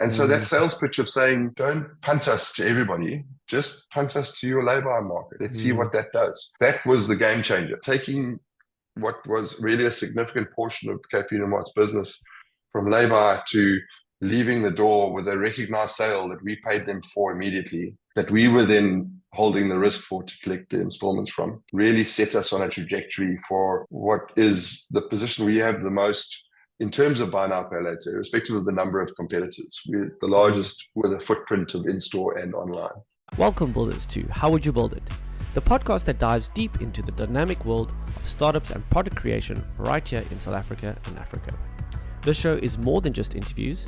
And so that sales pitch of saying, don't punt us to everybody, just punt us to your lay-by market. Let's see what that does. That was the game changer. Taking what was really a significant portion of KP Mart's business from lay-by to leaving the door with a recognized sale that we paid them for immediately, that we were then holding the risk for to collect the installments from, really set us on a trajectory for what is the position we have the most in terms of buy now, pay later, irrespective of the number of competitors. We're the largest with a footprint of in-store and online. Welcome, builders, to How Would You Build It? The podcast that dives deep into the dynamic world of startups and product creation right here in South Africa and Africa. This show is more than just interviews.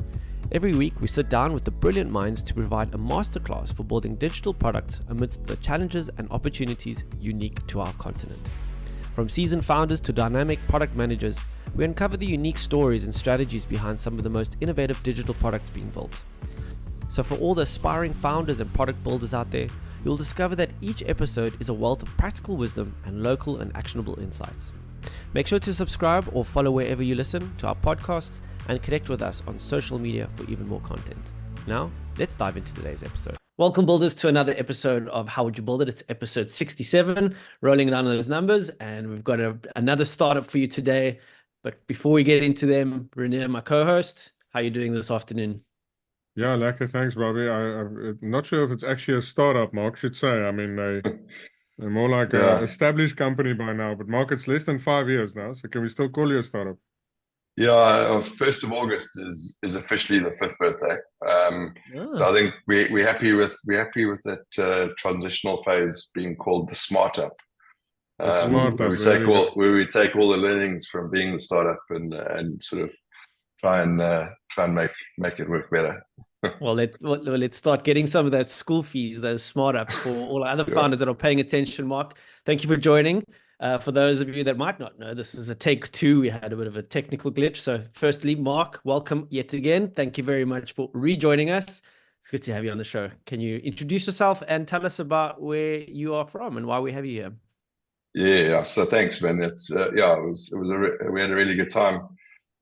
Every week, we sit down with the brilliant minds to provide a masterclass for building digital products amidst the challenges and opportunities unique to our continent. From seasoned founders to dynamic product managers, we uncover the unique stories and strategies behind some of the most innovative digital products being built. So for all the aspiring founders and product builders out there, you'll discover that each episode is a wealth of practical wisdom and local and actionable insights. Make sure to subscribe or follow wherever you listen to our podcasts and connect with us on social media for even more content. Now, let's dive into today's episode. Welcome, builders, to another episode of How Would You Build It? It's episode 67, rolling down those numbers, and we've got another startup for you today. But before we get into them, Renee, my co-host, how are you doing this afternoon? Yeah, lekker. Thanks, Bobby. I'm not sure if it's actually a startup, Mark should say. I mean, they're more like an established company by now, but Mark, it's less than 5 years now. So can we still call you a startup? Yeah, 1st of August is officially the 5th birthday. So I think we're happy with that transitional phase being called the smart up. Where we take all the learnings from being the startup and sort of try and make it work better. Well, let's start getting some of those school fees, those smart ups for all other founders that are paying attention. Mark, thank you for joining. For those of you that might not know, this is a take 2. We had a bit of a technical glitch. So firstly, Mark, welcome yet again. Thank you very much for rejoining us. It's good to have you on the show. Can you introduce yourself and tell us about where you are from and why we have you here? Yeah. So thanks, man. We had a really good time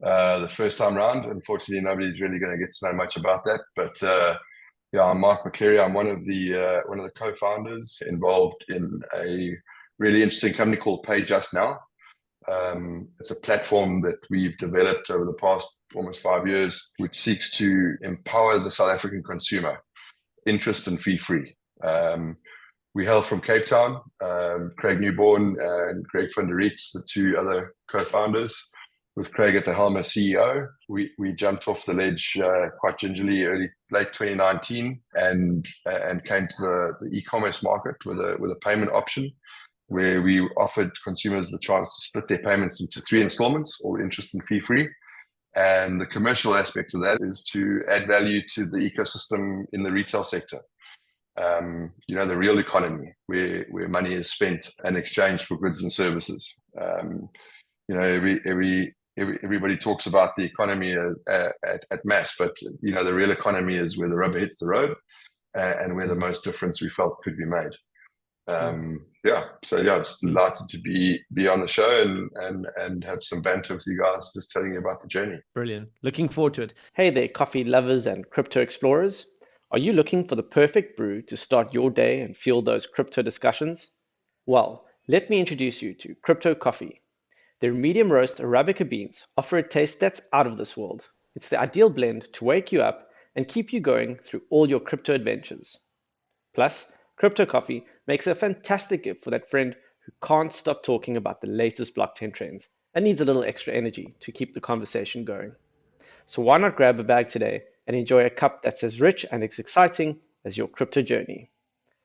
the first time round. Unfortunately, nobody's really going to get to know much about that. But I'm Mark McCleary. I'm one of the co-founders involved in a really interesting company called PayJustNow. It's a platform that we've developed over the past almost 5 years, which seeks to empower the South African consumer, interest and fee-free. We hail from Cape Town. Craig Newborn and Greg van der Riet, the 2 other co-founders, with Craig at the helm as CEO. We jumped off the ledge quite gingerly late 2019 and came to the e-commerce market with a payment option where we offered consumers the chance to split their payments into 3 installments, all interest and fee-free. And the commercial aspect of that is to add value to the ecosystem in the retail sector. The real economy where money is spent and exchanged for goods and services. Everybody talks about the economy at mass, but the real economy is where the rubber hits the road and where the most difference we felt could be made. It's delighted to be on the show and have some banter with you guys, just telling you about the journey. Brilliant. Looking forward to it. Hey there, coffee lovers and crypto explorers. Are you looking for the perfect brew to start your day and fuel those crypto discussions? Well, let me introduce you to Crypto Coffee. Their medium roast Arabica beans offer a taste that's out of this world. It's the ideal blend to wake you up and keep you going through all your crypto adventures. Plus, Crypto Coffee makes a fantastic gift for that friend who can't stop talking about the latest blockchain trends and needs a little extra energy to keep the conversation going. So why not grab a bag today and enjoy a cup that's as rich and as exciting as your crypto journey.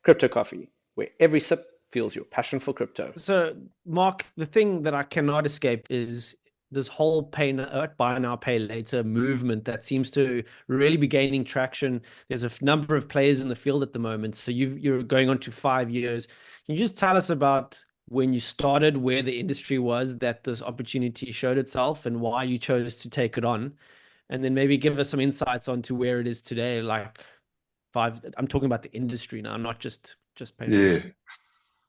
Crypto Coffee, where every sip fuels your passion for crypto. So, Mark, the thing that I cannot escape is this whole buy now, pay later movement that seems to really be gaining traction. There's a number of players in the field at the moment. So you're going on to 5 years. Can you just tell us about when you started, where the industry was that this opportunity showed itself and why you chose to take it on? And then maybe give us some insights onto where it is today. I'm talking about the industry now, not just payment. Yeah.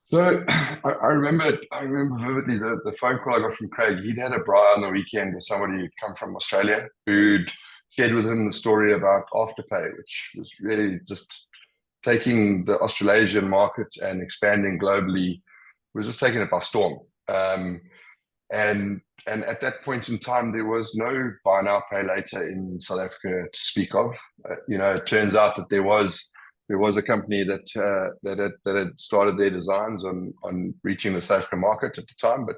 So I remember vividly the phone call I got from Craig. He'd had a braai on the weekend with somebody who'd come from Australia who'd shared with him the story about Afterpay, which was really just taking the Australasian market and expanding globally. Was just taking it by storm. And at that point in time, there was no buy now, pay later in South Africa to speak of. It turns out that there was a company that had started their designs on reaching the South African market at the time, but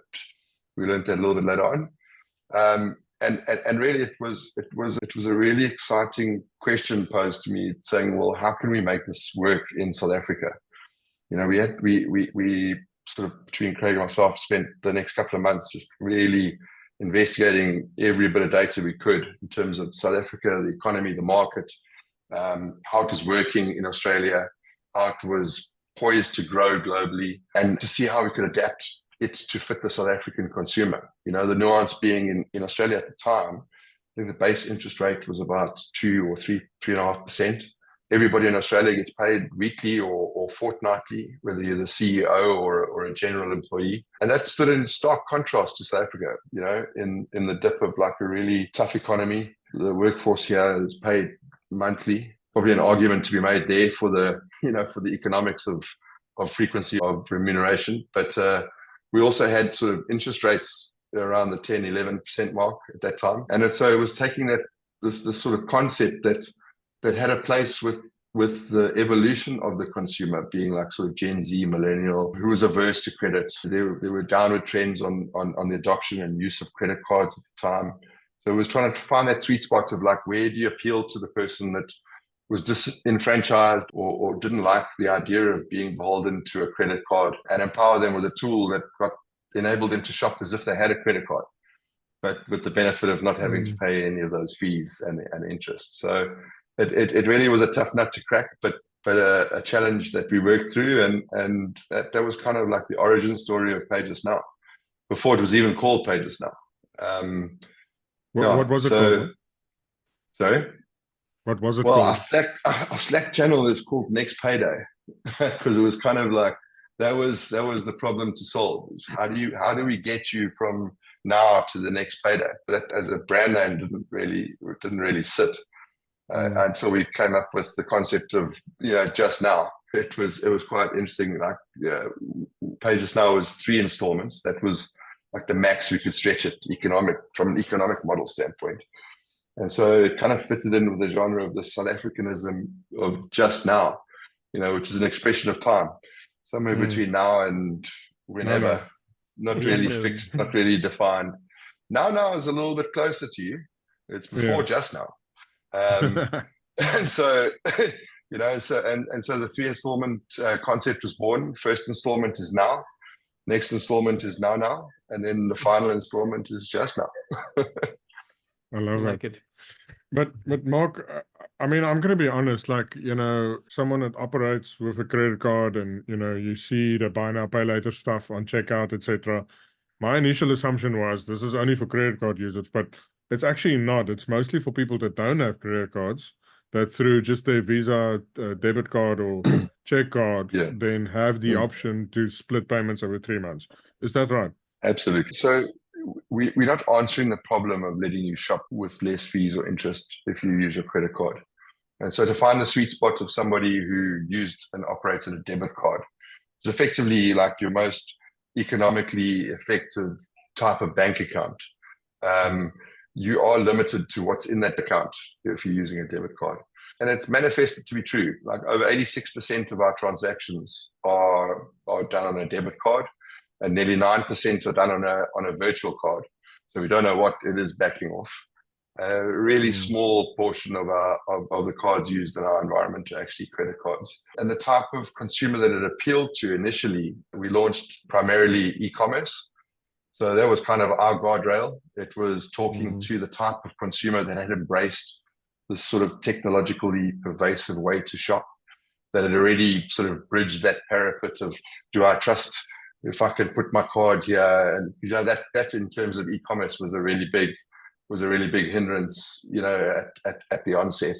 we learned that a little bit later on. And really, it was a really exciting question posed to me, saying, well, how can we make this work in South Africa? We sort of, between Craig and myself, spent the next couple of months just really investigating every bit of data we could in terms of South Africa, the economy, the market, how it was working in Australia, how it was poised to grow globally, and to see how we could adapt it to fit the South African consumer. The nuance being in Australia at the time, I think the base interest rate was about 2 or 3.5%. Everybody in Australia gets paid weekly or fortnightly, whether you're the CEO or a general employee. And that stood in stark contrast to South Africa, in the dip of like a really tough economy. The workforce here is paid monthly. Probably an argument to be made there for the economics of frequency of remuneration. But we also had sort of interest rates around the 10, 11% mark at that time. And so it was taking this sort of concept that had a place with the evolution of the consumer, being like sort of Gen Z, millennial, who was averse to credit. There were downward trends on the adoption and use of credit cards at the time. So it was trying to find that sweet spot of like, where do you appeal to the person that was disenfranchised or didn't like the idea of being beholden to a credit card, and empower them with a tool that enabled them to shop as if they had a credit card, but with the benefit of not having to pay any of those fees and interest. So it really was a tough nut to crack, but a challenge that we worked through, and that was kind of like the origin story of PayJustNow, before it was even called PayJustNow. What was it called? Sorry? What was it called? Our Slack channel is called Next Payday, because it was kind of like that was the problem to solve. How do we get you from now to the next payday? That as a brand name didn't really sit. Until we came up with the concept of just now. It was quite interesting. Like PayJustNow was 3 installments. That was like the max we could stretch it from an economic model standpoint. And so it kind of fitted in with the genre of the South Africanism of just now, which is an expression of time, somewhere between now and whenever. Not really fixed, not really defined. Now is a little bit closer to you. It's before just now. And so the 3 installment concept was born. First installment is now, next installment is now, and then the final installment is just now. I love it. But Mark, I mean, I'm going to be honest, like, someone that operates with a credit card and, you see the buy now, pay later stuff on checkout, etc. My initial assumption was this is only for credit card users, but it's actually not. It's mostly for people that don't have credit cards, that through just their Visa debit card or check card, then have the option to split payments over 3 months. Is that right? Absolutely. So we're not answering the problem of letting you shop with less fees or interest if you use your credit card. And so to find the sweet spot of somebody who used and operated a debit card is effectively like your most economically effective type of bank account. You are limited to what's in that account if you're using a debit card. And it's manifested to be true. Like over 86% of our transactions are done on a debit card, and nearly 9% are done on a virtual card. So we don't know what it is backing off. A really small portion of the cards used in our environment are actually credit cards. And the type of consumer that it appealed to initially, we launched primarily e-commerce. So that was kind of our guardrail. It was talking to the type of consumer that had embraced this sort of technologically pervasive way to shop, that had already sort of bridged that parapet of, do I trust if I can put my card here? And that in terms of e-commerce was a really big hindrance, at the onset.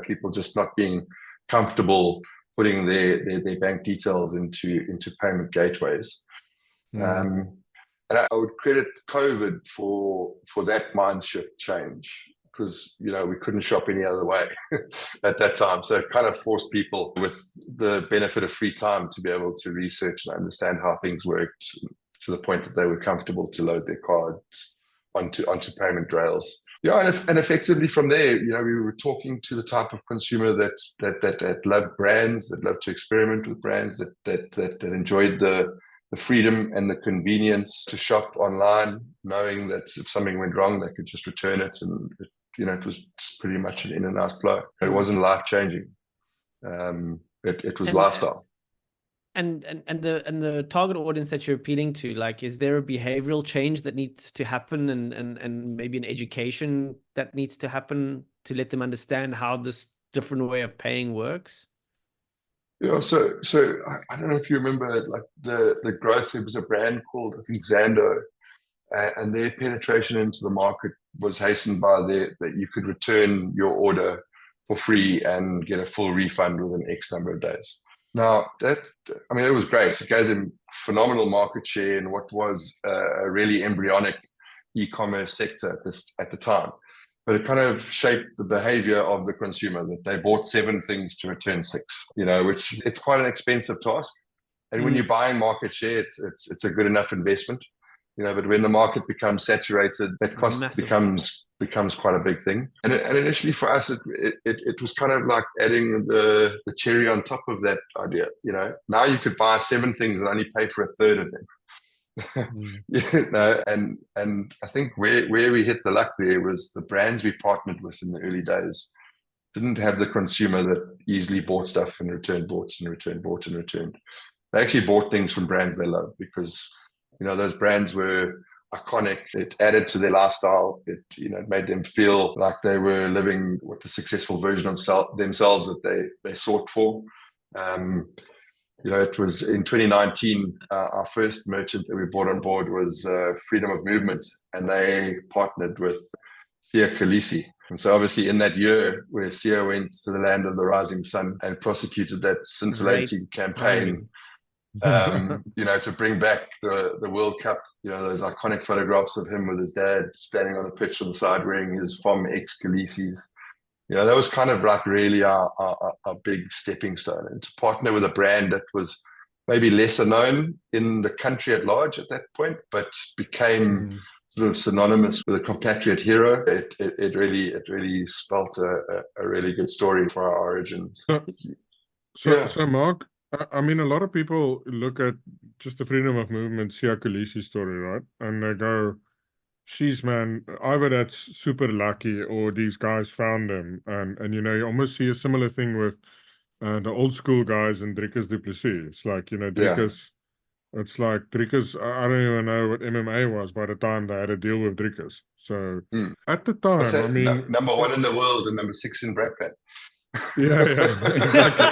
People just not being comfortable putting their bank details into payment gateways. And I would credit COVID for that mind shift change. because, we couldn't shop any other way at that time. So it kind of forced people with the benefit of free time to be able to research and understand how things worked to the point that they were comfortable to load their cards onto payment rails. Yeah, and effectively from there, we were talking to the type of consumer that loved brands, that loved to experiment with brands, that enjoyed the freedom and the convenience to shop online, knowing that if something went wrong, they could just return it, and it was pretty much an in and out flow. It wasn't life changing. It was lifestyle. And the target audience that you're appealing to, like, is there a behavioral change that needs to happen, and maybe an education that needs to happen to let them understand how this different way of paying works? Yeah, so I don't know if you remember, like the growth. There was a brand called, I think, Zando, and their penetration into the market was hastened by that you could return your order for free and get a full refund within X number of days. Now it was great. It gave them phenomenal market share in what was a really embryonic e-commerce sector at the time. But it kind of shaped the behavior of the consumer, that they bought 7 things to return 6, which it's quite an expensive task. And when you're buying market share, it's a good enough investment, but when the market becomes saturated, that cost becomes quite a big thing. And initially for us, it was kind of like adding the cherry on top of that idea. Now you could buy 7 things and only pay for a third of them. And I think where we hit the luck there was the brands we partnered with in the early days didn't have the consumer that easily bought stuff and returned, bought and returned, bought and returned. They actually bought things from brands they love because those brands were iconic. It added to their lifestyle. It made them feel like they were living with the successful version of themselves that they sought for. It was in 2019, our first merchant that we brought on board was Freedom of Movement, and they partnered with Siya Kolisi. And so obviously in that year where Siya went to the land of the rising sun and prosecuted that scintillating campaign, to bring back the World Cup, those iconic photographs of him with his dad standing on the pitch on the side wearing his FOM X Khaleesi's. That was kind of like really our big stepping stone, and to partner with a brand that was maybe lesser known in the country at large at that point, but became sort of synonymous with a compatriot hero. It really spelt a really good story for our origins. So Mark, a lot of people look at just the Freedom of Movement Siya Kolisi story, right? And they go, "She's, man, either that's super lucky or these guys found him." And you almost see a similar thing with the old school guys in Driekus du Plessis. It's like, Driekus, it's like Driekus, I don't even know what MMA was by the time they had to deal with Driekus. So at the time, number 1 in the world and number 6 in Brakpan. Yeah, exactly.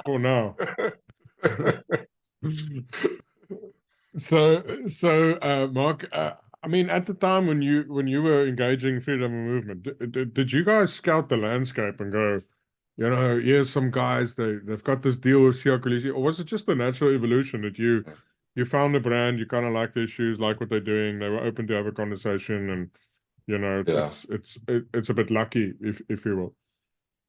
For now. So Mark, at the time when you were engaging Freedom of Movement, did you guys scout the landscape and go, here's some guys, they've got this deal with Siya Kolisi, or was it just a natural evolution that you found a brand, you kind of like their shoes, like what they're doing, they were open to have a conversation, and it's a bit lucky, if you will.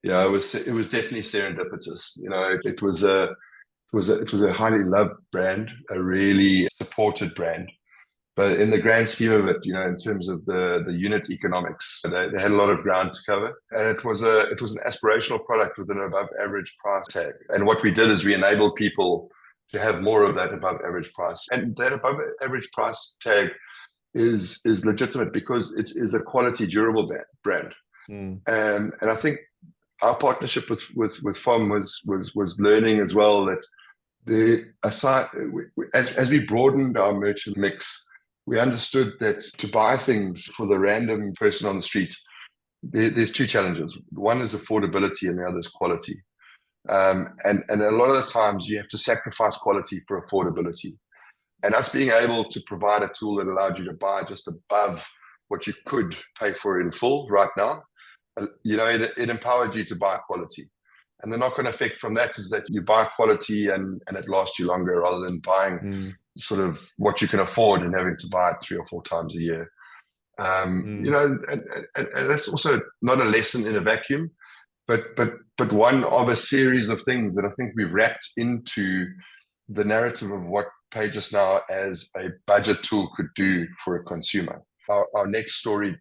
Yeah, it was definitely serendipitous. It was a highly loved brand, a really supported brand. But in the grand scheme of it, in terms of the unit economics, they had a lot of ground to cover. And it was an aspirational product with an above average price tag. And what we did is we enabled people to have more of that above average price. And that above average price tag is legitimate because it is a quality, durable brand. And I think our partnership with FOM was learning as well that as we broadened our merchant mix, we understood that to buy things for the random person on the street, there's 2 challenges. One is affordability and the other is quality. And a lot of the times you have to sacrifice quality for affordability. And us being able to provide a tool that allowed you to buy just above what you could pay for in full right now, it empowered you to buy quality. And the knock-on effect from that is that you buy quality and it lasts you longer rather than buying sort of what you can afford and having to buy it 3 or 4 times a year. You know, and that's also not a lesson in a vacuum, but one of a series of things that I think we've wrapped into the narrative of what PayJustNow as a budget tool could do for a consumer. Our next story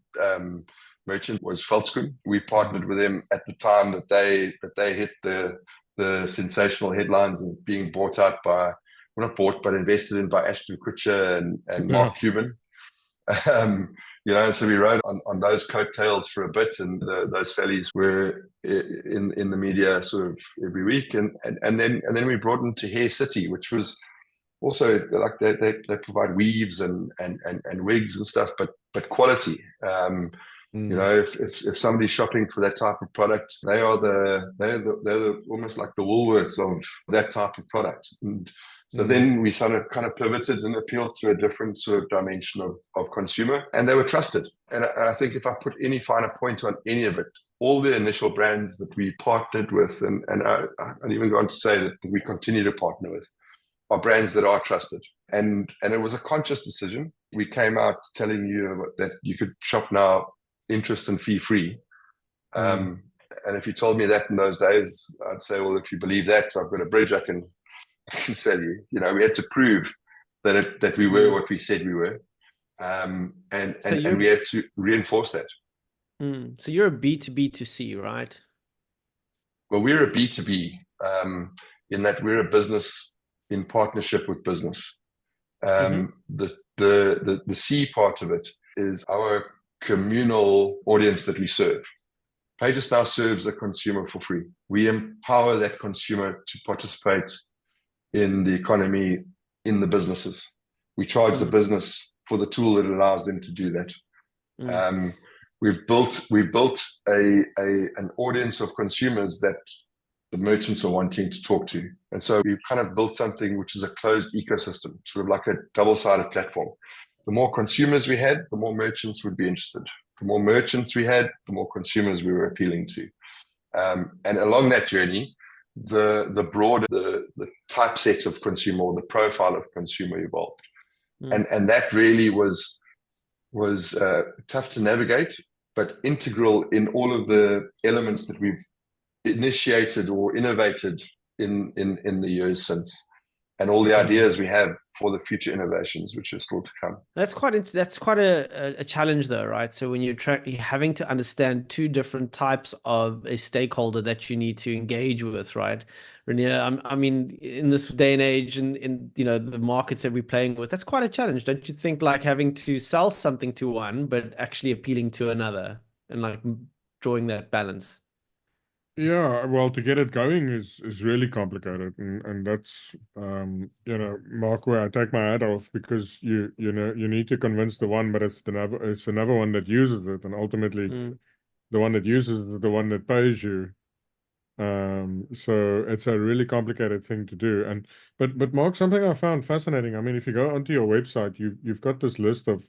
merchant was Veldskoen. We partnered with them at the time that they hit the sensational headlines of being bought out by, well, not bought, but invested in by Ashton Kutcher and Mark Cuban. You know, so we rode on those coattails for a bit, and those fellies were in the media sort of every week, and then we brought them to Hair City, which was also like they provide weaves and wigs and stuff, but quality. You know, if somebody's shopping for that type of product, they're almost like the Woolworths of that type of product. And so then we sort of kind of pivoted and appealed to a different sort of dimension of consumer, and they were trusted. And I think if I put any finer point on any of it, all the initial brands that we partnered with, and I'd even go on to say that we continue to partner with, are brands that are trusted. And it was a conscious decision. We came out telling you that you could shop now interest and fee free. And if you told me that in those days, I'd say, well, if you believe that, I've got a bridge I can sell you. You know, we had to prove that we were what we said we were, and we had to reinforce that. So you're a B2B2C, right? Well, we're a B2B in that we're a business in partnership with business. The C part of it is our communal audience that we serve. PayJustNow serves a consumer for free. We empower that consumer to participate in the economy, in the businesses. We charge the business for the tool that allows them to do that. We've built an audience of consumers that the merchants are wanting to talk to. And so we've kind of built something which is a closed ecosystem, sort of like a double-sided platform. The more consumers we had, the more merchants would be interested. The more merchants we had, the more consumers we were appealing to. And along that journey, the broader the typeset of consumer, or the profile of consumer, evolved. And that really was tough to navigate, but integral in all of the elements that we've initiated or innovated in the years since, and all the ideas we have for the future innovations which are still to come. That's quite a challenge though, right? So when you're having to understand two different types of a stakeholder that you need to engage with, right? Renier, I mean, in this day and age, and in you know the markets that we're playing with, that's quite a challenge, don't you think? Like having to sell something to one, but actually appealing to another, and like drawing that balance. Yeah, well, to get it going is really complicated, and that's you know, Mark, where I take my hat off, because you know you need to convince the one, but it's another one that uses it, and ultimately the one that uses it is the one that pays you. So it's a really complicated thing to do. And but Mark, something I found fascinating. I mean, if you go onto your website, you've got this list of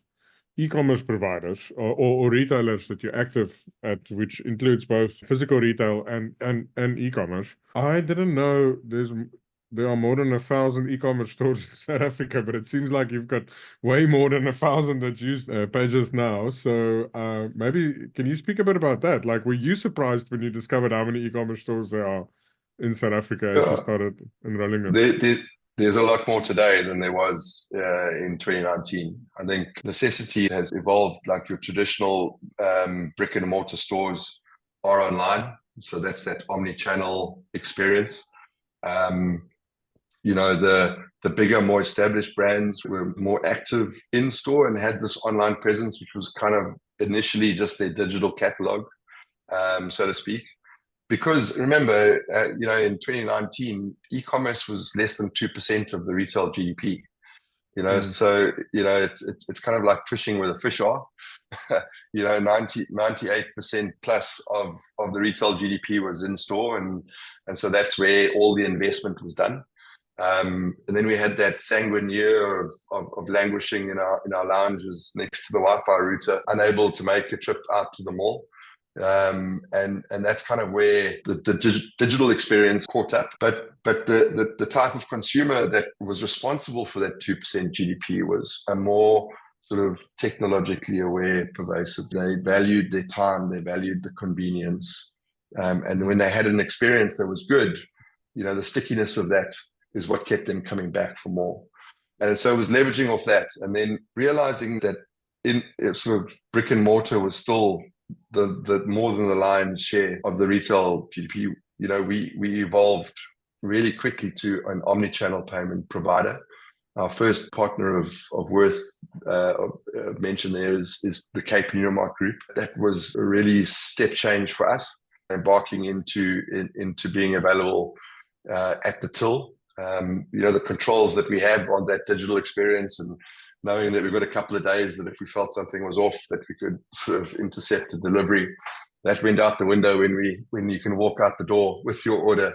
e-commerce providers or retailers that you're active at, which includes both physical retail and e-commerce. I didn't know there are more than 1,000 e-commerce stores in South Africa, but it seems like you've got way more than 1,000 that use PayJustNow. So maybe can you speak a bit about that? Like, were you surprised when you discovered how many e-commerce stores there are in South Africa as you started enrolling them? There's a lot more today than there was in 2019. I think necessity has evolved. Like your traditional brick and mortar stores are online. So that's that omni-channel experience. You know, the bigger, more established brands were more active in store and had this online presence, which was kind of initially just their digital catalog, so to speak. Because remember, you know, in 2019, e-commerce was less than 2% of the retail GDP. You know, so you know it's kind of like fishing where the fish are. You know, 98% plus of the retail GDP was in store, and so that's where all the investment was done. And then we had that sanguine year of languishing in our lounges next to the Wi-Fi router, unable to make a trip out to the mall. And that's kind of where the digital experience caught up. But the type of consumer that was responsible for that 2% GDP was a more sort of technologically aware, pervasive. They valued their time, they valued the convenience. And when they had an experience that was good, the stickiness of that is what kept them coming back for more. And so it was leveraging off that, and then realizing that in sort of brick and mortar was still the more than the lion's share of the retail GDP. We evolved really quickly to an omni-channel payment provider. Our first partner of worth mention there is the Cape Unimart Group. That was a really step change for us, embarking into being available at the till. The controls that we have on that digital experience, and knowing that we've got a couple of days that if we felt something was off, that we could sort of intercept a delivery, that went out the window when you can walk out the door with your order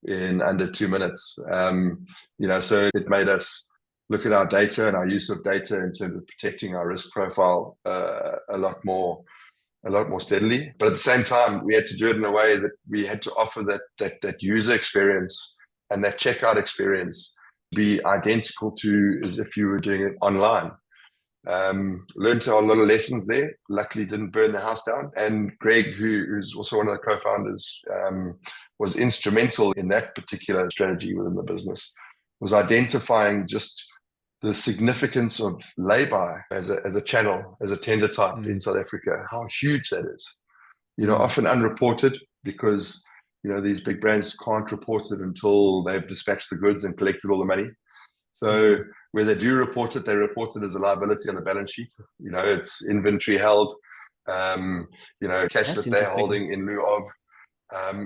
in under 2 minutes. So it made us look at our data and our use of data in terms of protecting our risk profile a lot more steadily. But at the same time, we had to do it in a way that we had to offer that user experience and that checkout experience be identical to as if you were doing it online. Learned a lot of lessons there. Luckily, didn't burn the house down. And Greg, who's also one of the co-founders, was instrumental in that particular strategy within the business, was identifying just the significance of lay-by as a channel, as a tender type in South Africa, how huge that is. Often unreported because these big brands can't report it until they've dispatched the goods and collected all the money. So where they do report it, they report it as a liability on the balance sheet. It's inventory held, cash that they're holding in lieu of.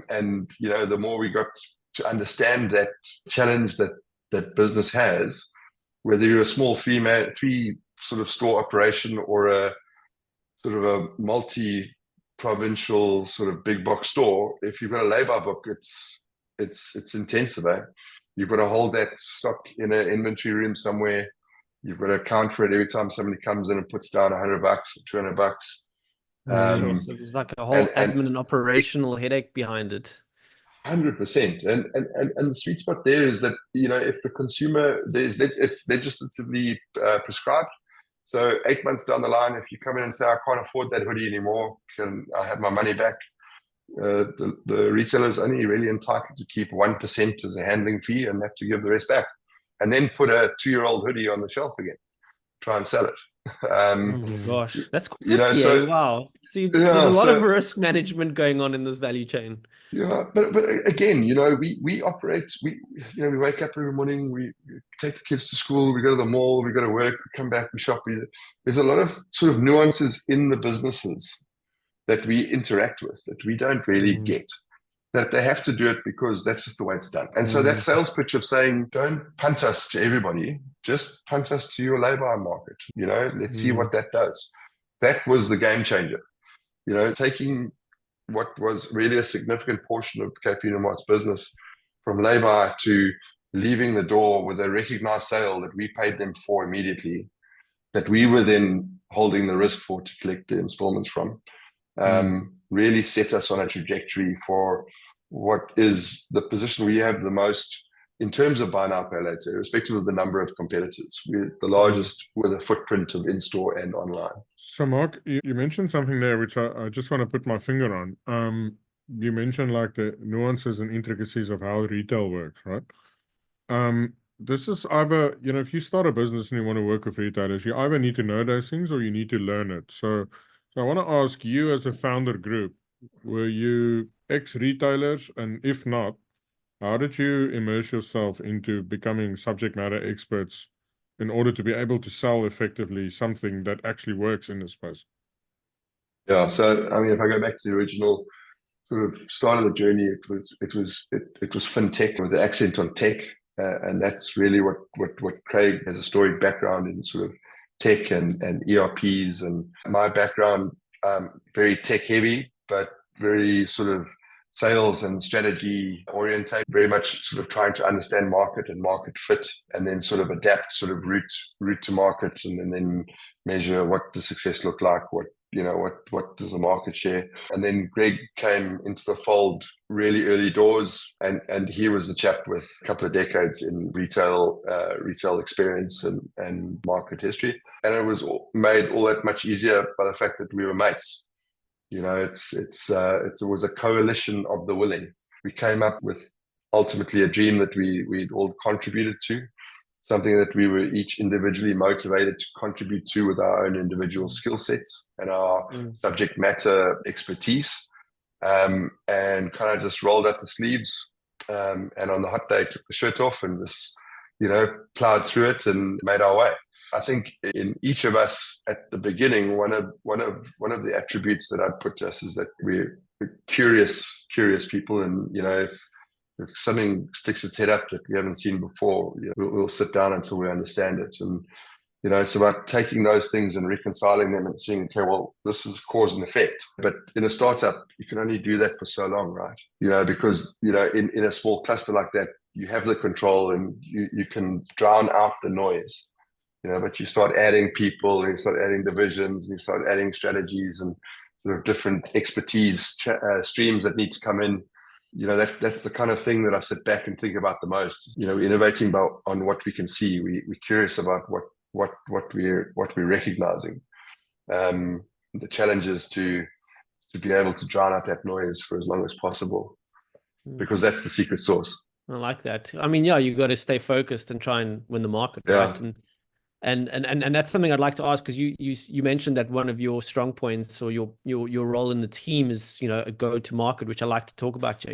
And the more we got to understand that challenge that business has, whether you're a small three sort of store operation or a sort of a multi-provincial sort of big box store, if you've got a lay-by book, it's intensive. You've got to hold that stock in an inventory room somewhere. You've got to account for it every time somebody comes in and puts down $100 or $200. So there's like a whole admin and operational headache behind it. 100%. And the sweet spot there is that, if the consumer, it's legislatively prescribed. So 8 months down the line, if you come in and say, I can't afford that hoodie anymore, can I have my money back? The retailer is only really entitled to keep 1% as a handling fee and have to give the rest back. And then put a 2-year-old hoodie on the shelf again, try and sell it. Oh my gosh, that's risky. Wow. So there's a lot of risk management going on in this value chain. Yeah, but again, we operate. We wake up every morning. We take the kids to school. We go to the mall. We go to work. We come back. We shop. There's a lot of sort of nuances in the businesses that we interact with that we don't really get. That they have to do it because that's just the way it's done. And so that sales pitch of saying, don't punt us to everybody, just punt us to your lay-by market. Let's see what that does. That was the game changer. Taking what was really a significant portion of Cape Unimart's business from lay-by to leaving the door with a recognized sale that we paid them for immediately, that we were then holding the risk for to collect the installments from, really set us on a trajectory for what is the position we have the most in terms of buy now, pay later, irrespective of the number of competitors. We're the largest with a footprint of in-store and online. So Mark, you mentioned something there which I just want to put my finger on. You mentioned like the nuances and intricacies of how retail works, right? This is either, if you start a business and you want to work with retailers, you either need to know those things or you need to learn it. So I want to ask you, as a founder group, were you ex-retailers? And if not, how did you immerse yourself into becoming subject matter experts in order to be able to sell effectively something that actually works in this space? Yeah, so if I go back to the original sort of start of the journey, it was FinTech with the accent on tech, and that's really what Craig has a storied background in sort of tech and ERPs, and my background very tech heavy, but very sort of sales and strategy oriented, very much sort of trying to understand market and market fit, and then sort of adapt sort of route to market, and then measure what does success look like, what what is the market share? And then Greg came into the fold really early doors, and he was the chap with a couple of decades in retail experience and market history. And it was made all that much easier by the fact that we were mates. It was a coalition of the willing. We came up with ultimately a dream that we'd all contributed to, something that we were each individually motivated to contribute to with our own individual skill sets and our subject matter expertise, and kind of just rolled up the sleeves, and on the hot day took the shirt off and just, plowed through it and made our way. I think in each of us at the beginning, one of the attributes that I'd put to us is that we're curious people, and if something sticks its head up that we haven't seen before, we'll sit down until we understand it. And it's about taking those things and reconciling them and seeing, okay, well, this is cause and effect. But in a startup, you can only do that for so long, right? Because in a small cluster like that, you have the control and you can drown out the noise. But you start adding people, and you start adding divisions, and you start adding strategies and sort of different expertise streams that need to come in. That's the kind of thing that I sit back and think about the most. Innovating on what we can see. We're curious about what we're recognizing. The challenge is to be able to drown out that noise for as long as possible, because that's the secret sauce. I like that. I mean, yeah, you got to stay focused and try and win the market, right? And that's something I'd like to ask, because you mentioned that one of your strong points or your role in the team is a go-to-market, which I like to talk about.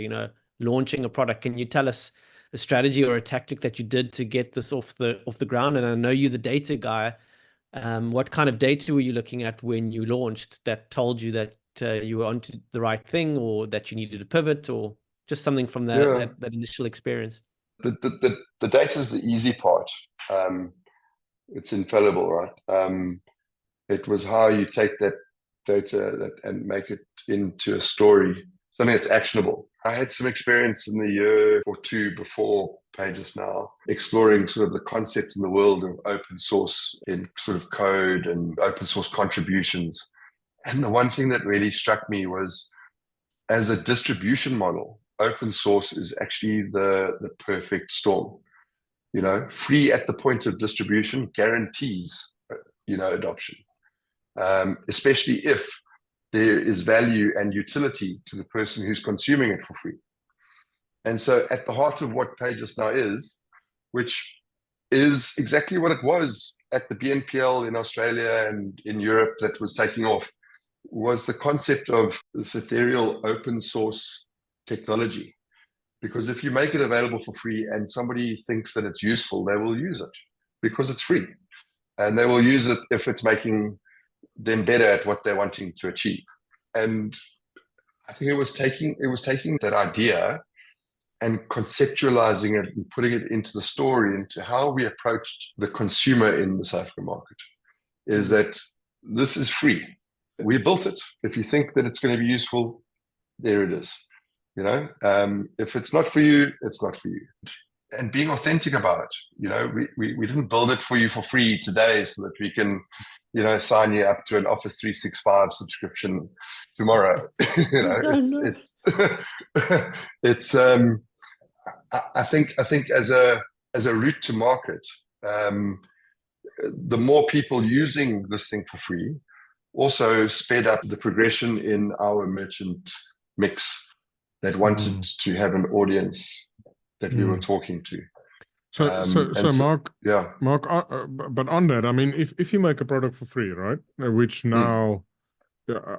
Launching a product. Can you tell us a strategy or a tactic that you did to get this off the ground? And I know you're the data guy. What kind of data were you looking at when you launched that told you that you were onto the right thing, or that you needed to pivot, or just something from that initial experience? The data is the easy part. It's infallible, right? It was how you take that data and make it into a story, something that's actionable. I had some experience in the year or two before PayJustNow, exploring sort of the concept in the world of open source in sort of code and open source contributions. And the one thing that really struck me was, as a distribution model, open source is actually the perfect storm. Free at the point of distribution guarantees, adoption, especially if there is value and utility to the person who's consuming it for free. And so at the heart of what PayJustNow is, which is exactly what it was at the BNPL in Australia and in Europe that was taking off, was the concept of this ethereal open source technology. Because if you make it available for free and somebody thinks that it's useful, they will use it because it's free. And they will use it if it's making them better at what they're wanting to achieve. And I think it was taking that idea and conceptualizing it and putting it into the story, into how we approached the consumer in the South African market, is that this is free. We built it. If you think that it's going to be useful, there it is. If it's not for you, it's not for you. And being authentic about it. We didn't build it for you for free today so that we can, sign you up to an Office 365 subscription tomorrow. I think as a route to market, the more people using this thing for free also sped up the progression in our merchant mix that wanted to have an audience that we were talking to. So Mark, but on that, I mean, if you make a product for free, right, which now,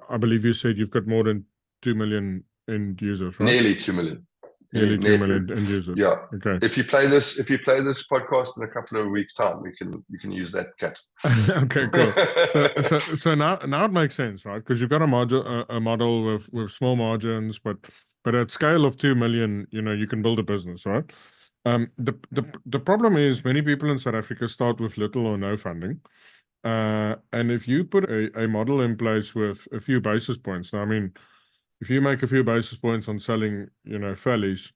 I believe you said you've got more than 2 million end users, right? Nearly 2 million. Nearly 2 million end users. Yeah. Okay. If you play this podcast in a couple of weeks' time, you can use that cut. Okay, cool. So now it makes sense, right? Because you've got a model with small margins, but at scale of 2 million, you can build a business, right? The problem is many people in South Africa start with little or no funding. And if you put a model in place with a few basis points, now, I mean, if you make a few basis points on selling, fellies,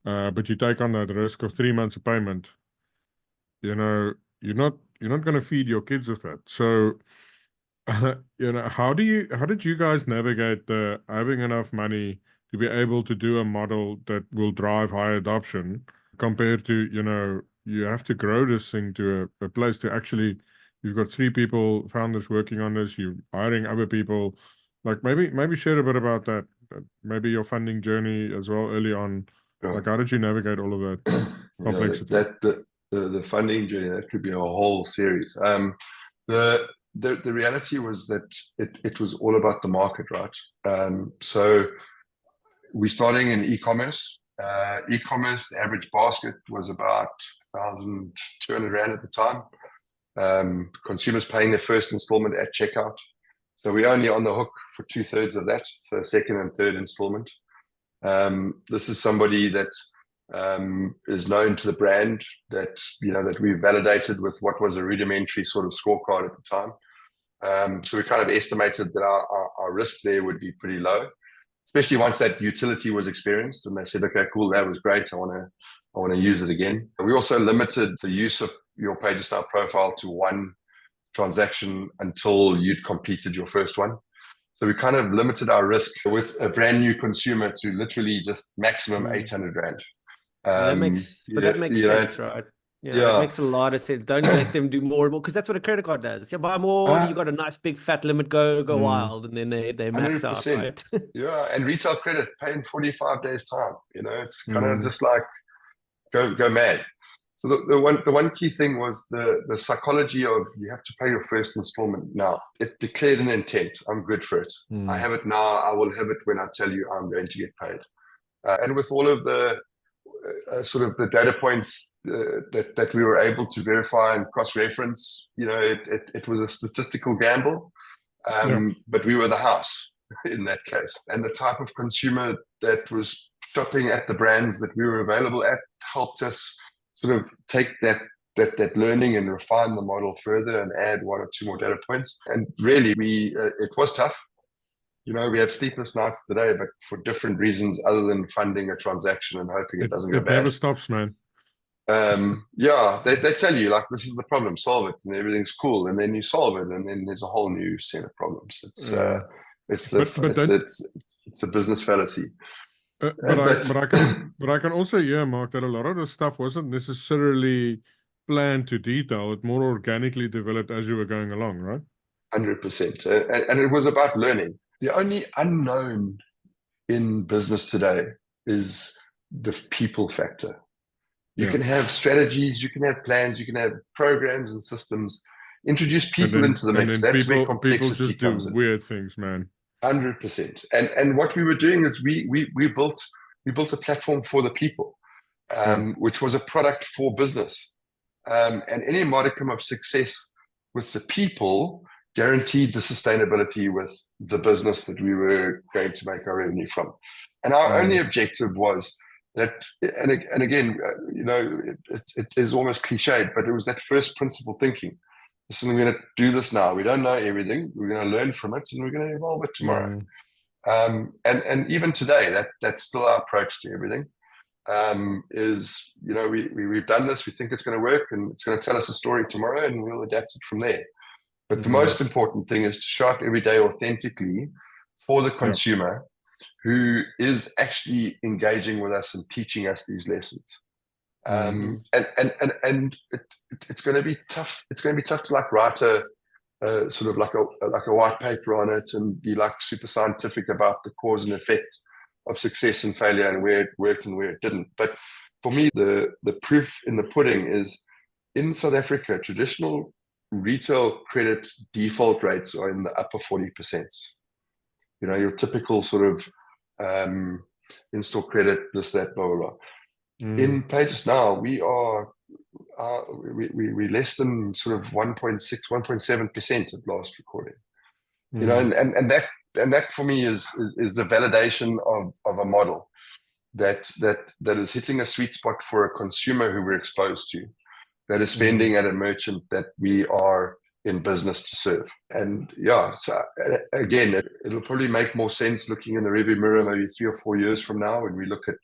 but you take on that risk of 3 months of payment, you're not going to feed your kids with that. So How did you guys navigate the having enough money to be able to do a model that will drive high adoption compared to, you have to grow this thing to a place to actually, you've got 3 founders working on this, you're hiring other people. Like maybe share a bit about that, maybe your funding journey as well early on. Yeah. Like, how did you navigate all of that complexity? The funding journey, that could be a whole series. The reality was that it was all about the market, right? So we're starting in e-commerce. E-commerce, the average basket was about 1,200 Rand at the time. Consumers paying their first installment at checkout. So we're only on the hook for 2/3 of that, so second and third installment. This is somebody that is known to the brand, that that we validated with what was a rudimentary sort of scorecard at the time. So we kind of estimated that our risk there would be pretty low, especially once that utility was experienced and they said, okay, cool, that was great, I want to use it again. We also limited the use of your PayJustNow profile to one transaction until you'd completed your first one. So we kind of limited our risk with a brand new consumer to literally just maximum 800 Rand. That makes sense, right? Yeah, it makes a lot of sense. Don't let them do more and more, because that's what a credit card does. You buy more, you got a nice big fat limit, go wild, and then they max 100%. Out, right? Yeah, and retail credit, pay in 45 days time. It's kind of just like go mad. So the one key thing was the psychology of, you have to pay your first installment now. It declared an intent. I'm good for it. I have it now. I will have it when I tell you I'm going to get paid. And with all of the sort of the data points that we were able to verify and cross-reference, it was a statistical gamble, but we were the house in that case. And the type of consumer that was shopping at the brands that we were available at helped us sort of take that learning and refine the model further and add 1 or 2 more data points. And really, it was tough. We have sleepless nights today, but for different reasons other than funding a transaction and hoping it doesn't go bad. It never stops, man. They tell you, like, this is the problem, solve it, and everything's cool, and then you solve it, and then there's a whole new set of problems. It's a business fallacy. But I can also hear, Mark, that a lot of the stuff wasn't necessarily planned to detail. It more organically developed as you were going along, right? 100%. And it was about learning. The only unknown in business today is the people factor. You can have strategies, you can have plans, you can have programs and systems. Introduce people into the mix. That's where complexity comes in. Weird things, man. 100%. And what we were doing is we built a platform for the people, which was a product for business. And any modicum of success with the people guaranteed the sustainability with the business that we were going to make our revenue from. And our only objective was that, and again, it is almost cliched, but it was that first principle thinking. Listen, we're going to do this now. We don't know everything. We're going to learn from it, and we're going to evolve it tomorrow. And even today, that's still our approach to everything. We've done this. We think it's going to work, and it's going to tell us a story tomorrow, and we'll adapt it from there. But the most important thing is to show up every day authentically for the consumer who is actually engaging with us and teaching us these lessons. And it's going to be tough. It's going to be tough to like write a sort of like a white paper on it and be like super scientific about the cause and effect of success and failure and where it worked and where it didn't. But for me, the proof in the pudding is in South Africa, traditional retail credit default rates are in the upper 40%. Your typical sort of in-store credit, this, that, blah, blah, blah. In PayJustNow, we're less than sort of 1.6, 1.7% at last recording. And that for me is the validation of a model that is hitting a sweet spot for a consumer who we're exposed to, that is spending at a merchant that we are in business to serve. And so again, it'll probably make more sense looking in the rearview mirror maybe 3 or 4 years from now when we look at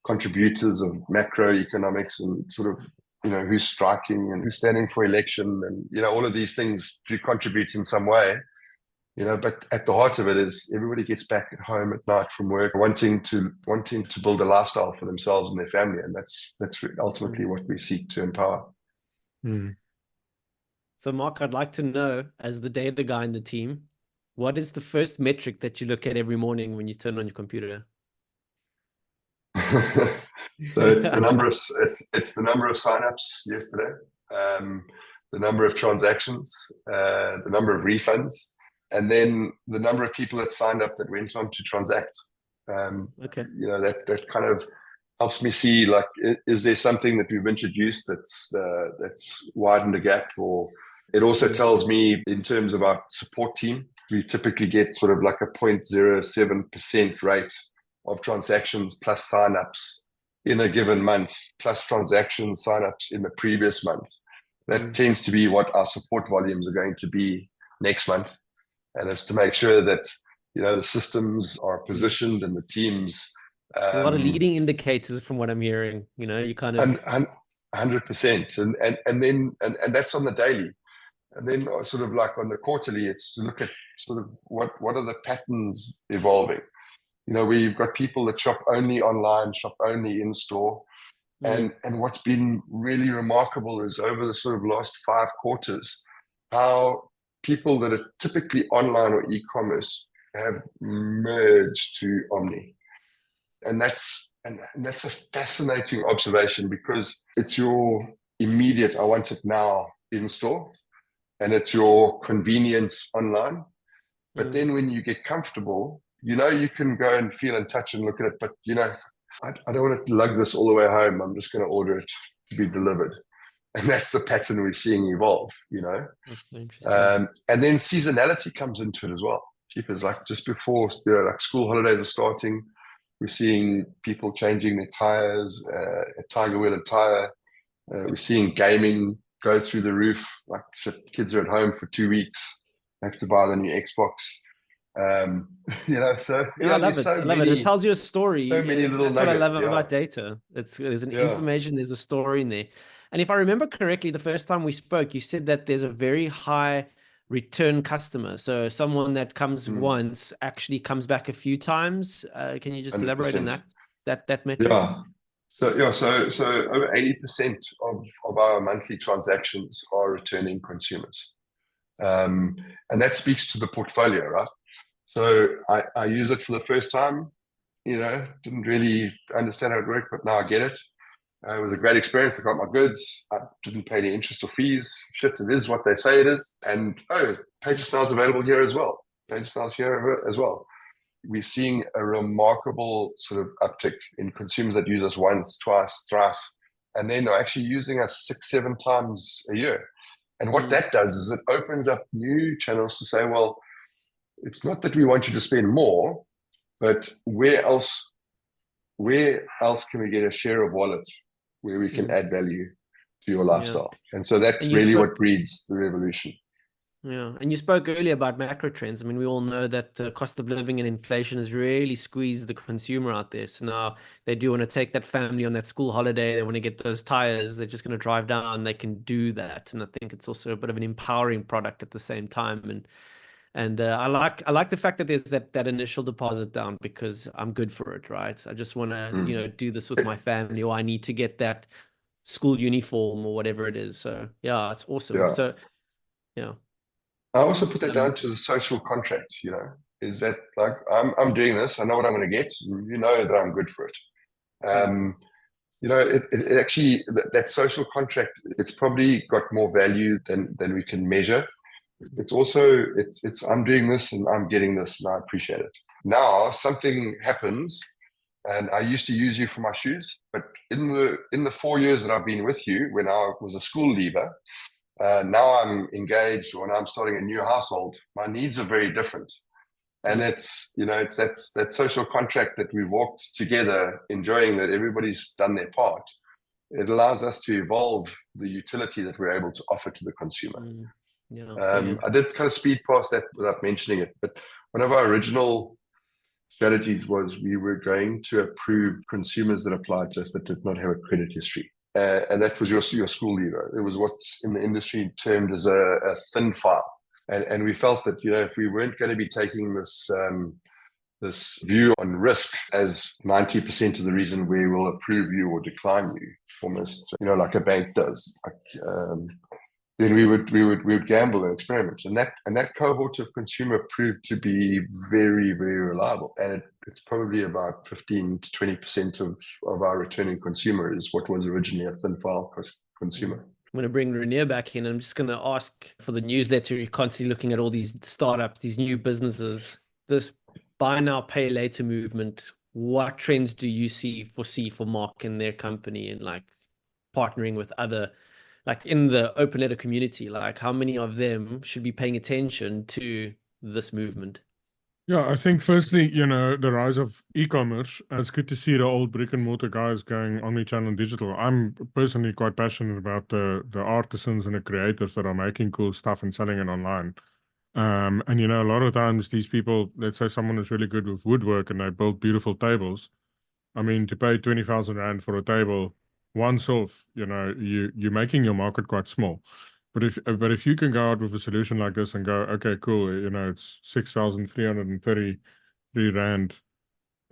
contributors of macroeconomics and sort of who's striking and who's standing for election, and all of these things do contribute in some way. But at the heart of it is everybody gets back at home at night from work wanting to build a lifestyle for themselves and their family, and that's ultimately what we seek to empower. So Mark, I'd like to know, as the data guy in the team, what is the first metric that you look at every morning when you turn on your computer? So it's the number of signups yesterday, the number of transactions, the number of refunds, and then the number of people that signed up that went on to transact. Okay. That kind of helps me see, like, is there something that we've introduced that's widened the gap? Or it also tells me, in terms of our support team, we typically get sort of like a 0.07% rate of transactions plus signups in a given month, plus transaction signups in the previous month. That tends to be what our support volumes are going to be next month. And it's to make sure that, the systems are positioned and the teams. A lot of leading indicators from what I'm hearing, you kind of. 100%. And that's on the daily. And then sort of like on the quarterly, it's to look at sort of what are the patterns evolving. We've got people that shop only online, shop only in store. And what's been really remarkable is over the sort of last 5 quarters, how people that are typically online or e-commerce have merged to omni. And that's a fascinating observation, because it's your immediate, I want it now in store, and it's your convenience online. But then when you get comfortable, you can go and feel and touch and look at it, but I don't want to lug this all the way home. I'm just going to order it to be delivered. And that's the pattern we're seeing evolve, That's interesting. And then seasonality comes into it as well. Keepers, like just before like school holidays are starting, we're seeing people changing their tires, Tiger Wheel and tire. We're seeing gaming go through the roof. Like, kids are at home for 2 weeks, have to buy the new Xbox. So I love it. I love it. It tells you a story. So many little That's nuggets, what I love about data. There's an information, there's a story in there. And if I remember correctly, the first time we spoke, you said that there's a very high return customer. So someone that comes once actually comes back a few times. Can you just 100%. Elaborate on that metric? Yeah. So over 80% of our monthly transactions are returning consumers. And that speaks to the portfolio, right? So I use it for the first time, didn't really understand how it worked, but now I get it. It was a great experience. I got my goods. I didn't pay any interest or fees. It is what they say it is. And PayJustNow is available here as well. PayJustNow is here as well. We're seeing a remarkable sort of uptick in consumers that use us once, twice, thrice, and then are actually using us 6-7 times a year. And what that does is it opens up new channels to say, well, it's not that we want you to spend more, but where else can we get a share of wallet where we can add value to your lifestyle? And so that's really what breeds the revolution. Yeah. And you spoke earlier about macro trends. I mean, we all know that cost of living and inflation has really squeezed the consumer out there. So now they do want to take that family on that school holiday. They want to get those tires. They're just going to drive down. They can do that. And I think it's also a bit of an empowering product at the same time. And I like the fact that there's that initial deposit down, because I'm good for it, right? I just want to, do this with my family, or I need to get that school uniform or whatever it is. So yeah, it's awesome. Yeah. So yeah. I also put that down to the social contract, is that, like, I'm doing this, I know what I'm going to get, that I'm good for it. It actually, that social contract, it's probably got more value than we can measure. It's also, I'm doing this and I'm getting this and I appreciate it. Now something happens, and I used to use you for my shoes, but in the 4 years that I've been with you, when I was a school leaver, now I'm engaged, or now I'm starting a new household, my needs are very different. And it's that social contract that we walked together, enjoying that everybody's done their part. It allows us to evolve the utility that we're able to offer to the consumer. I did kind of speed past that without mentioning it, but one of our original strategies was we were going to approve consumers that applied to us that did not have a credit history. And that was your school leaver. It was what's in the industry termed as a thin file. And we felt that, if we weren't going to be taking this view on risk as 90% of the reason we will approve you or decline you, almost, like a bank does, then we would gamble and experiment. And that cohort of consumer proved to be very, very reliable. And it's probably about 15 to 20% of our returning consumer is what was originally a thin file consumer. I'm going to bring Rainier back in. I'm just going to ask for the newsletter. You're constantly looking at all these startups, these new businesses, this buy now, pay later movement. What trends do you foresee for Mark and their company, and like partnering with other, like in the open letter community, like how many of them should be paying attention to this movement? Yeah, I think firstly, the rise of e-commerce. It's good to see the old brick and mortar guys going omnichannel and digital. I'm personally quite passionate about the artisans and the creators that are making cool stuff and selling it online. And a lot of times these people, let's say someone is really good with woodwork and they build beautiful tables. I mean, to pay 20,000 Rand for a table once off, you're making your market quite small. But if you can go out with a solution like this and go, okay, cool, it's 6,333 Rand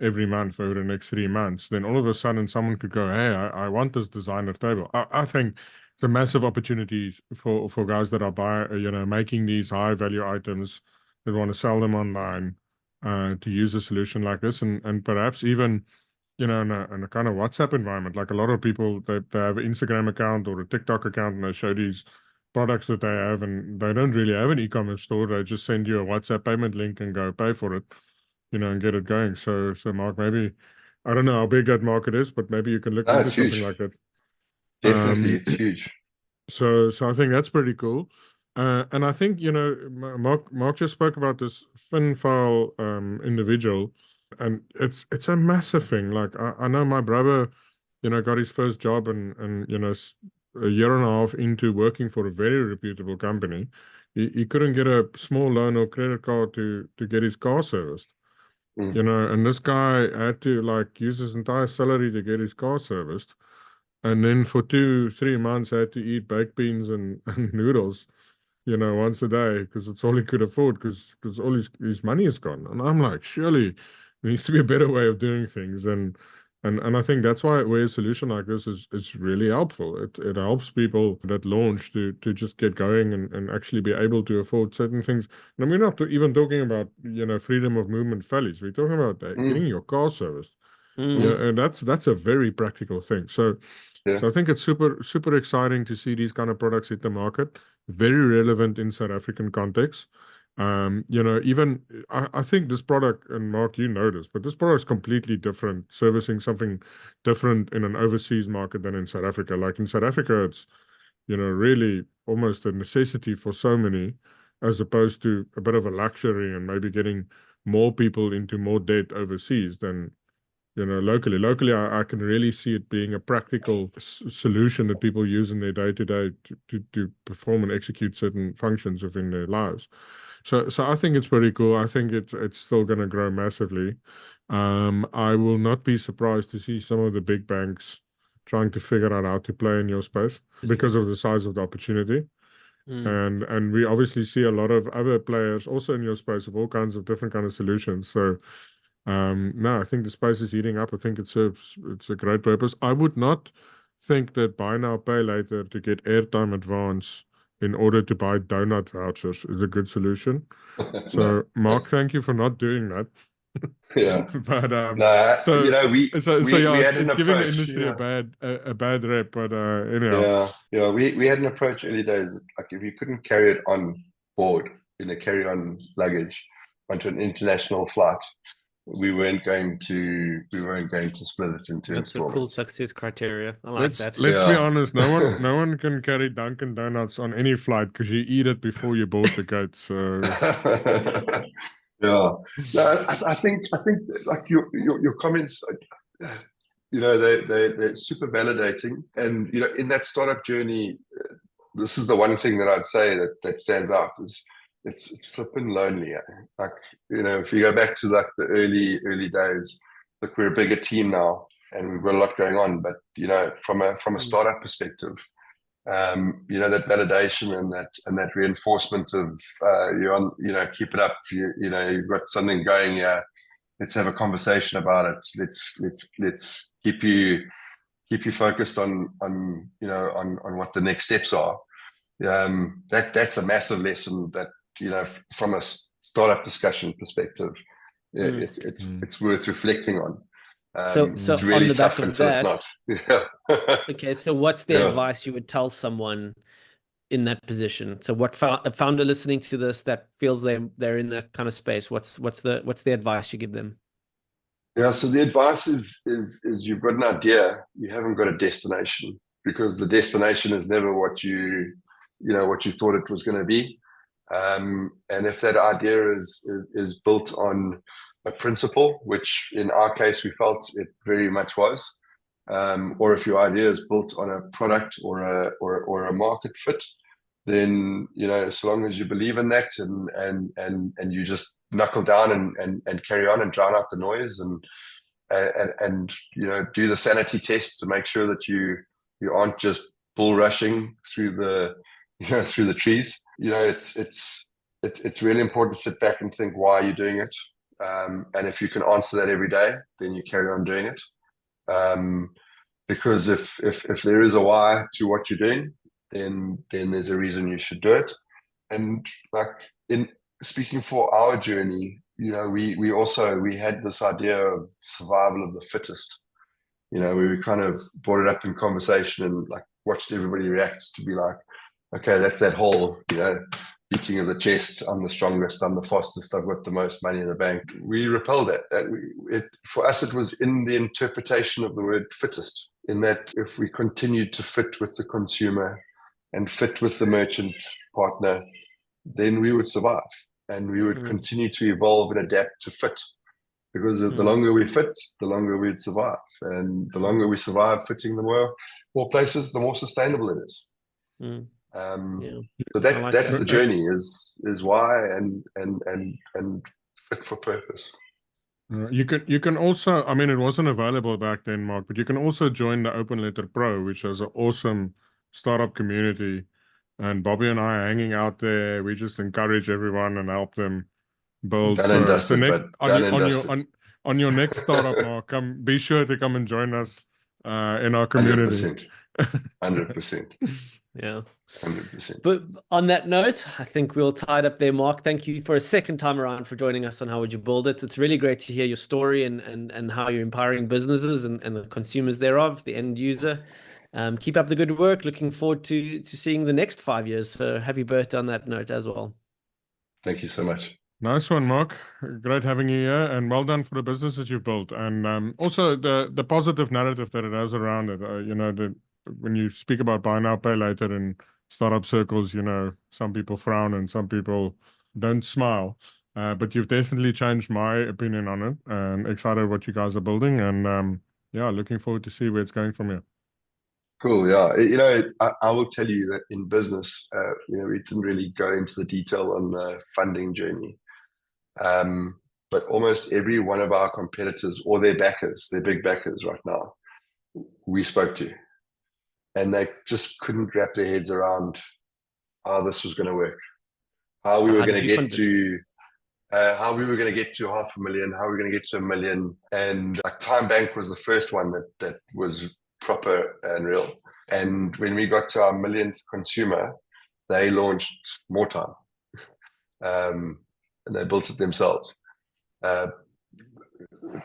every month over the next 3 months, then all of a sudden someone could go, hey, I want this designer table. I think the massive opportunities for guys that are making these high value items that want to sell them online, to use a solution like this, and perhaps even in a kind of WhatsApp environment. Like a lot of people, they have an Instagram account or a TikTok account and they show these products that they have, and they don't really have an e-commerce store. They just send you a WhatsApp payment link and go pay for it, and get it going. So Mark, maybe, I don't know how big that market is, but maybe you can look into something like that. Definitely, it's huge. So I think that's pretty cool. And I think, Mark just spoke about this FinFile individual, and it's a massive thing. Like I know my brother, got his first job and a year and a half into working for a very reputable company, he couldn't get a small loan or credit card to get his car serviced. And this guy had to like use his entire salary to get his car serviced. And then for 2-3 months, I had to eat baked beans and noodles, once a day, because it's all he could afford, because all his money is gone. And I'm like, surely there needs to be a better way of doing things. And I think that's why a solution like this is really helpful. It helps people that launch to just get going and actually be able to afford certain things. And we're not even talking about, freedom of movement values. We're talking about getting your car serviced. Yeah, and that's a very practical thing. So I think it's super, super exciting to see these kind of products hit the market. Very relevant in South African context. Even I think this product, and Mark, you know this, but this product is completely different, servicing something different in an overseas market than in South Africa. Like in South Africa, it's, really almost a necessity for so many, as opposed to a bit of a luxury and maybe getting more people into more debt overseas than locally. Locally, I can really see it being a practical solution that people use in their day-to-day to perform and execute certain functions within their lives. So I think it's pretty cool. I think it's still going to grow massively. I will not be surprised to see some of the big banks trying to figure out how to play in your space because of the size of the opportunity. And we obviously see a lot of other players also in your space with all kinds of different kind of solutions. So no, I think the space is heating up. I think it's a great purpose. I would not think that buy now, pay later to get airtime advance in order to buy donut vouchers is a good solution. So Mark, thank you for not doing that. Yeah. But no, it's giving the industry a bad rep. But anyhow. Yeah. We had an approach early days. Like if you couldn't carry it on board in a carry-on luggage onto an international flight, we weren't going to split it into That's a cool success criteria. I like that. Let's be honest. No one can carry Dunkin' Donuts on any flight because you eat it before you board the gate. So yeah, no, I think like your comments, they're super validating, and in that startup journey, this is the one thing that I'd say that stands out is it's flipping lonely. Like, if you go back to like the early days, look, we're a bigger team now and we've got a lot going on, but from a startup perspective, You know, that validation and that reinforcement of you're on, you know, keep it up. You know, you've got something going here. Let's have a conversation about it. Let's keep you focused on you know on what the next steps are. That's a massive lesson that, you know, from a startup discussion perspective, it's worth reflecting on. So it's on really the back tough of until it's that, not. okay, so what's the Yeah. advice you would tell someone in that position? So what a founder listening to this that feels they're in that kind of space, what's the advice you give them? Yeah, so the advice is you've got an idea, you haven't got a destination, because the destination is never what you thought it was going to be. And if that idea is built on a principle, which in our case we felt it very much was, or if your idea is built on a product or a market fit, then, you know, so long as you believe in that and you just knuckle down and carry on and drown out the noise and you know, do the sanity tests to make sure that you aren't just bull rushing through the trees. You know, it's really important to sit back and think, why are you doing it? And if you can answer that every day, then you carry on doing it. Because if there is a why to what you're doing, then there's a reason you should do it. And like, in speaking for our journey, you know, we had this idea of survival of the fittest. You know, we kind of brought it up in conversation and like watched everybody react to be like, okay, that's that whole, you know, beating of the chest. I'm the strongest, I'm the fastest, I've got the most money in the bank. We repelled that. For us, it was in the interpretation of the word fittest, in that if we continued to fit with the consumer and fit with the merchant partner, then we would survive and we would continue to evolve and adapt to fit. Because the longer we fit, the longer we'd survive. And the longer we survive fitting the more places, the more sustainable it is. So that's the journey, is why and fit for purpose. You can also, I mean, it wasn't available back then, Mark, but you can also join the Open Letter Pro, which is an awesome startup community. And Bobby and I are hanging out there. We just encourage everyone and help them build. Done and dusted, on your next startup, Mark, be sure to come and join us in our community. 100%. Yeah. 100%. But on that note, I think we'll tie it up there, Mark. Thank you for a second time around for joining us on How Would You Build It. It's really great to hear your story and how you're empowering businesses and the consumers thereof, the end user. Keep up the good work. Looking forward to seeing the next 5 years. So happy birthday on that note as well. Thank you so much. Nice one, Mark. Great having you here, and well done for the business that you've built, and also the positive narrative that it has around it. You know, when you speak about buy now, pay later in startup circles, you know, some people frown and some people don't smile. But you've definitely changed my opinion on it, and excited what you guys are building, and yeah, looking forward to see where it's going from here. Cool. Yeah. You know, I will tell you that in business, you know, we didn't really go into the detail on the funding journey. But almost every one of our competitors or their backers, their big backers right now, we spoke to, and they just couldn't wrap their heads around how this was going to work, how we were going to get to how we were going to get to 500,000, how we were going to get to 1 million. And like Time Bank was the first one that was proper and real. And when we got to our millionth consumer, they launched More Time. And they built it themselves. The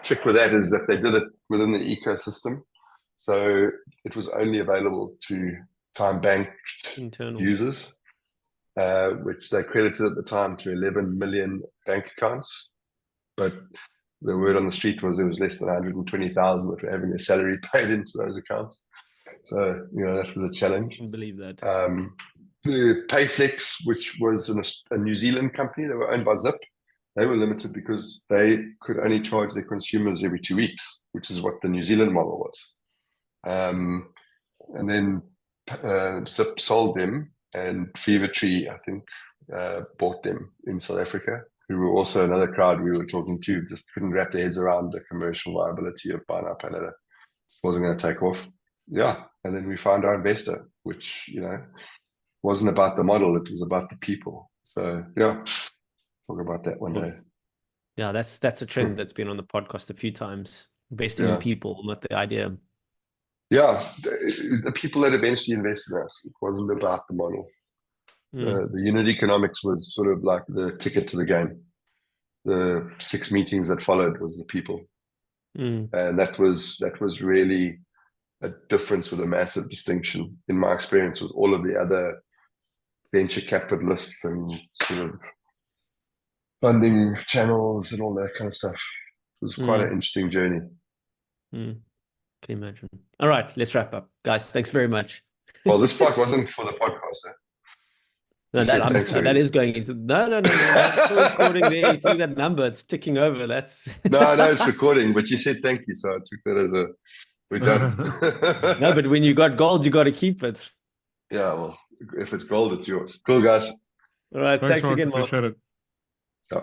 trick with that is that they did it within the ecosystem. So it was only available to Time Bank users, which they credited at the time to 11 million bank accounts. But the word on the street was there was less than 120,000 that were having their salary paid into those accounts. So, you know, that was a challenge. I believe that. The Payflex, which was a New Zealand company, they were owned by Zip. They were limited because they could only charge their consumers every 2 weeks, which is what the New Zealand model was. And then Zip sold them, and Fevertree, I think, bought them in South Africa, who were also another crowd we were talking to, just couldn't wrap their heads around the commercial viability of buy now, pay later. It wasn't going to take off. Yeah. And then we found our investor, which, wasn't about the model, it was about the people. So yeah, talk about that one day. Yeah, that's a trend that's been on the podcast a few times. Investing in people, not the idea. Yeah, the people that eventually invested in us, it wasn't about the model. The unit economics was sort of like the ticket to the game. The 6 meetings that followed was the people. And that was really a difference with a massive distinction in my experience with all of the other venture capitalists and sort of funding channels and all that kind of stuff. It was quite an interesting journey. Can you imagine? All right, let's wrap up. Guys, thanks very much. Well, this part wasn't for the podcast. No, that is going into no. That's still recording there. You see that number? It's ticking over. That's no, it's recording. But you said thank you, so I took that as we're done. No, but when you got gold, you got to keep it. Yeah, well, if it's gold, it's yours. Cool, guys. All right, thanks Mark. again, Mark. Appreciate it. Yeah.